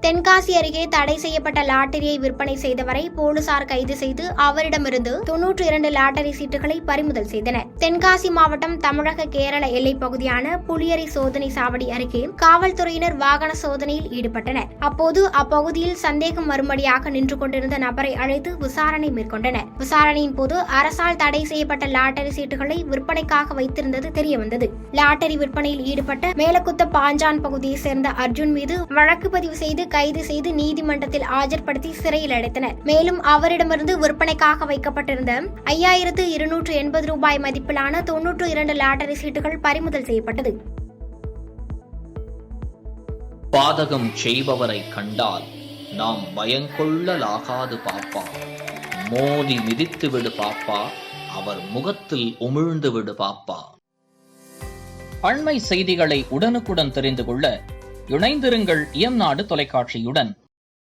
தென்காசி அருகே தடை செய்யப்பட்ட லாட்டரியை விற்பனை செய்தவரை போலீசார் கைது செய்து அவரிடமிருந்து 92 லாட்டரி சீட்டுகளை பறிமுதல் செய்தனர். தென்காசி மாவட்டம் தமிழக கேரள எல்லைப் பகுதியான புலியரை சோதனை சாவடி அருகே காவல்துறையினர் வாகன சோதனையில் ஈடுபட்டனர். அப்போது அப்பகுதியில் சந்தேகம் மறுமடியாக நின்று கொண்டிருந்த நபரை அழைத்து விசாரணை மேற்கொண்டனர். விசாரணையின் போது அரசால் தடை செய்யப்பட்ட லாட்டரி சீட்டுகளை விற்பனைக்காக வைத்திருந்தது தெரியவந்தது. லாட்டரி விற்பனையில் ஈடுபட்ட மேலக்குத்த பாஞ்சான் பகுதியை சேர்ந்த அர்ஜுன் மீது வழக்கு பதிவு செய்து கைது செய்து நீதிமன்றத்தில் ஆஜர்படுத்தி சிறையில் அடைத்தனர். மேலும் அவரிடமிருந்து விற்பனைக்காக வைக்கப்பட்டிருந்த 5280 ரூபாய் மதிப்பிலான 92 லாட்டரி சீட்டுகள் பறிமுதல் செய்யப்பட்டது. பாதகம் செய்பவரை கண்டால் நாம் பயங்கொள்ளலாகாது பாப்பா, மோதி மிதித்து விடு பாப்பா, அவர் முகத்தில் உமிழ்ந்து விடு பாப்பா. அண்மை செய்திகளை உடனுக்குடன் தெரிந்து கொள்ள இணைந்திருங்கள் இயம்நாடு தொலைக்காட்சியுடன்.